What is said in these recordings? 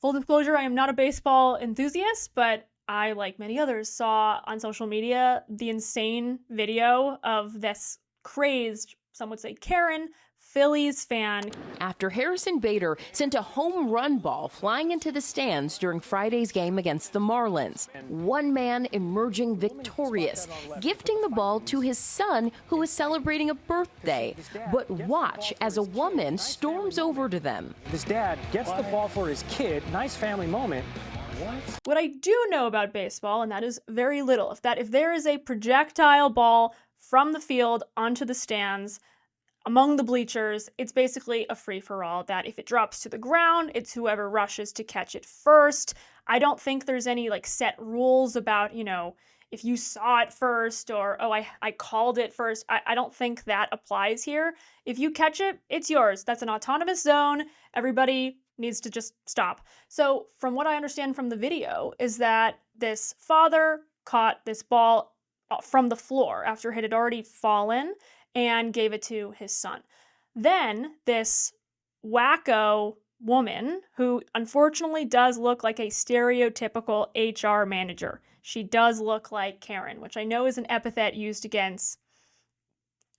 Full disclosure, I am not a baseball enthusiast, but I, like many others, saw on social media the insane video of this crazed, some would say Karen, Phillies fan. After Harrison Bader sent a home run ball flying into the stands during Friday's game against the Marlins. One man emerging victorious, gifting the ball to his son who was celebrating a birthday. But watch as a woman storms over to them. His dad gets the ball for his kid. Nice family moment. What I do know about baseball, and that is very little, if there is a projectile ball from the field onto the stands, among the bleachers, it's basically a free-for-all, that if it drops to the ground, it's whoever rushes to catch it first. I don't think there's any like set rules about, if you saw it first or, oh, I called it first. I don't think that applies here. If you catch it, it's yours. That's an autonomous zone. Everybody needs to just stop. So from what I understand from the video is that this father caught this ball from the floor after it had already fallen and gave it to his son. Then this wacko woman, who unfortunately does look like a stereotypical HR manager. She does look like Karen, which I know is an epithet used against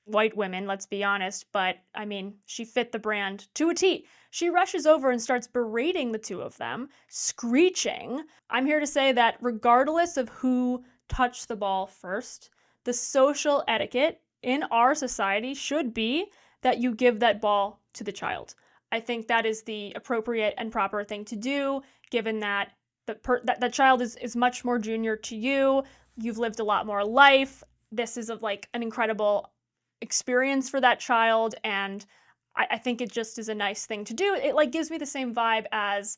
white women, let's be honest, but I mean, she fit the brand to a T. She rushes over and starts berating the two of them, screeching. I'm here to say that regardless of who touched the ball first, the social etiquette in our society should be that you give that ball to the child. I think that is the appropriate and proper thing to do, given that the child is much more junior to you. You've lived a lot more life. This is like an incredible experience for that child, and I think it just is a nice thing to do. It like gives me the same vibe as,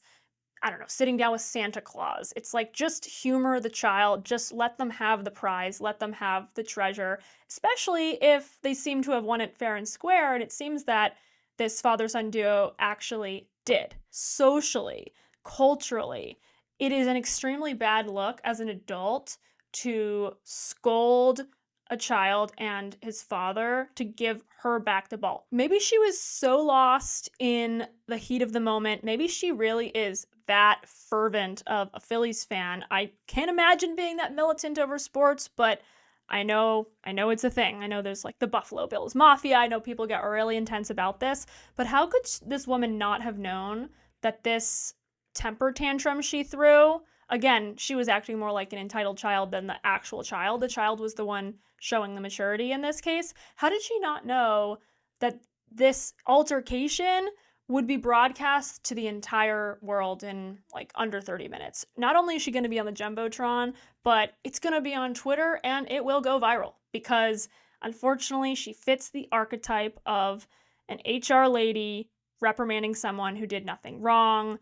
I don't know, sitting down with Santa Claus. It's like, just humor the child, just let them have the prize, let them have the treasure, especially if they seem to have won it fair and square, and it seems that this father-son duo actually did. Socially, culturally, it is an extremely bad look as an adult to scold a child and his father to give her back the ball. Maybe she was so lost in the heat of the moment. Maybe she really is that fervent of a Phillies fan. I can't imagine being that militant over sports, but I know it's a thing. I know there's like the Buffalo Bills Mafia. I know people get really intense about this, but how could this woman not have known that this temper tantrum she threw, again, she was acting more like an entitled child than the actual child. The child was the one showing the maturity in this case. How did she not know that this altercation would be broadcast to the entire world in like under 30 minutes? Not only is she going to be on the Jumbotron, but it's going to be on Twitter and it will go viral because unfortunately she fits the archetype of an HR lady reprimanding someone who did nothing wrong.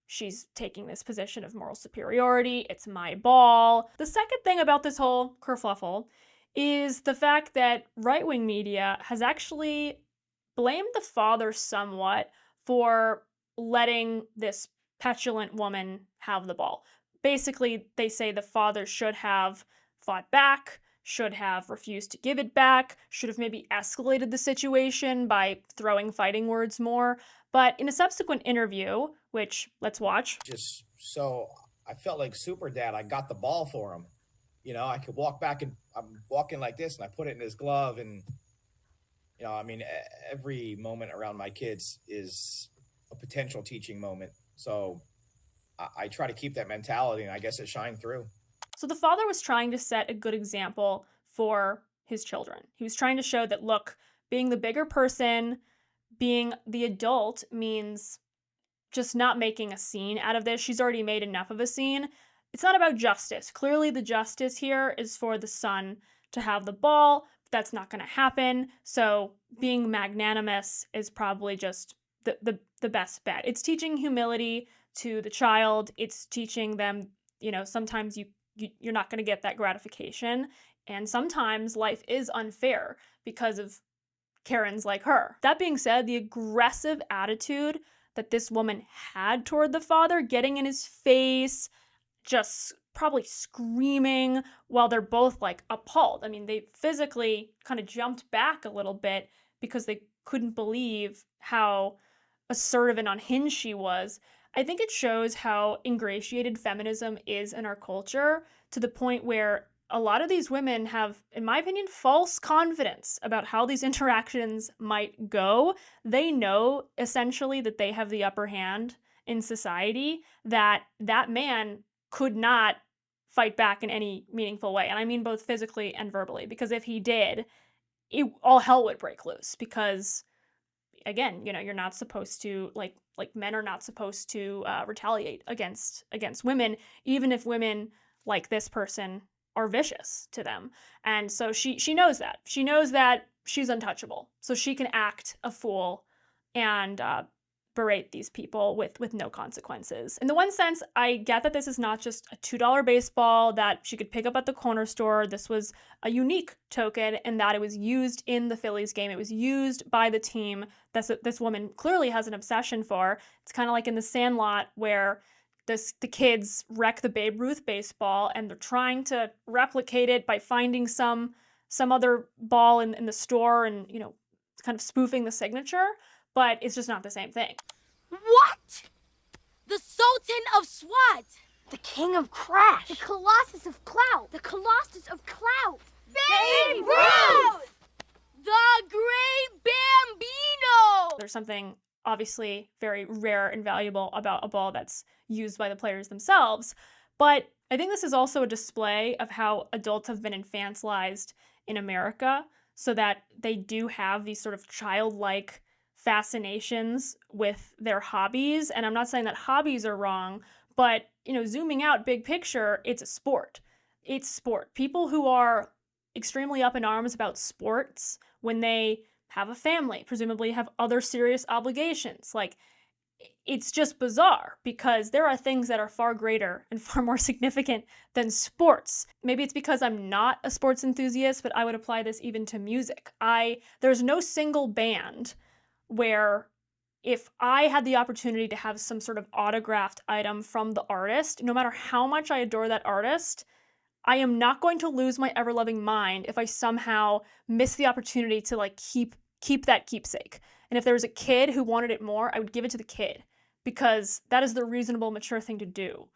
She's taking this position of moral superiority. It's my ball. The second thing about this whole kerfluffle is the fact that right-wing media has actually blamed the father somewhat for letting this petulant woman have the ball. Basically, they say the father should have fought back, should have refused to give it back, should have maybe escalated the situation by throwing fighting words more. But in a subsequent interview, which let's watch. Just so I felt like super dad. I got the ball for him. I could walk back and I'm walking like this and I put it in his glove. And, every moment around my kids is a potential teaching moment. So I try to keep that mentality and I guess it shined through. So the father was trying to set a good example for his children. He was trying to show that, look, being the bigger person, being the adult means just not making a scene out of this. She's already made enough of a scene. It's not about justice. Clearly the justice here is for the son to have the ball. That's not going to happen. So being magnanimous is probably just the best bet. It's teaching humility to the child. It's teaching them, sometimes you're not going to get that gratification. And sometimes life is unfair because of Karens like her. That being said, the aggressive attitude that this woman had toward the father, getting in his face, just probably screaming while they're both like appalled. I mean, they physically kind of jumped back a little bit because they couldn't believe how assertive and unhinged she was. I think it shows how ingratiated feminism is in our culture, to the point where a lot of these women have, in my opinion, false confidence about how these interactions might go. They know essentially that they have the upper hand in society, that that man could not fight back in any meaningful way. And I mean both physically and verbally, because if he did, all hell would break loose. Because again, you're not supposed to, like men are not supposed to retaliate against women, even if women like this person are vicious to them. And so she knows that. She knows that she's untouchable. So she can act a fool and berate these people with no consequences. In the one sense, I get that this is not just a $2 baseball that she could pick up at the corner store. This was a unique token in that it was used in the Phillies game. It was used by the team that this woman clearly has an obsession for. It's kind of like in The Sandlot, where the kids wreck the Babe Ruth baseball and they're trying to replicate it by finding some other ball in the store and, kind of spoofing the signature. But it's just not the same thing. What? The Sultan of Swat! The King of Crash! The Colossus of Clout! The Colossus of Clout! Babe Ruth! The Great Bambino! There's something obviously very rare and valuable about a ball that's used by the players themselves. But I think this is also a display of how adults have been infantilized in America, so that they do have these sort of childlike fascinations with their hobbies. And I'm not saying that hobbies are wrong, but zooming out big picture, it's a sport. It's sport. People who are extremely up in arms about sports when they have a family, presumably have other serious obligations. Like, it's just bizarre, because there are things that are far greater and far more significant than sports. Maybe it's because I'm not a sports enthusiast, but I would apply this even to music. There's no single band where if I had the opportunity to have some sort of autographed item from the artist, no matter how much I adore that artist, I am not going to lose my ever-loving mind if I somehow miss the opportunity to keep that keepsake. And if there was a kid who wanted it more, I would give it to the kid, because that is the reasonable, mature thing to do,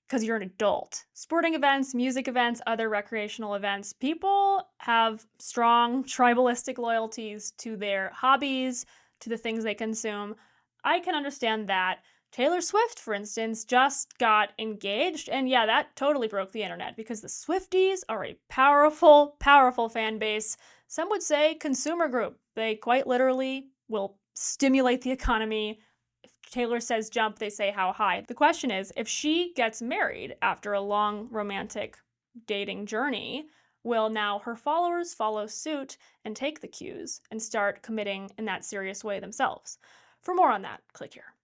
because you're an adult. Sporting events, music events, other recreational events, people have strong tribalistic loyalties to their hobbies, to the things they consume. I can understand that. Taylor Swift, for instance, just got engaged, and yeah, that totally broke the internet, because the Swifties are a powerful, powerful fan base. Some would say consumer group. They quite literally will stimulate the economy. If Taylor says jump, they say how high. The question is, if she gets married after a long romantic dating journey, will now her followers follow suit and take the cues and start committing in that serious way themselves? For more on that, click here.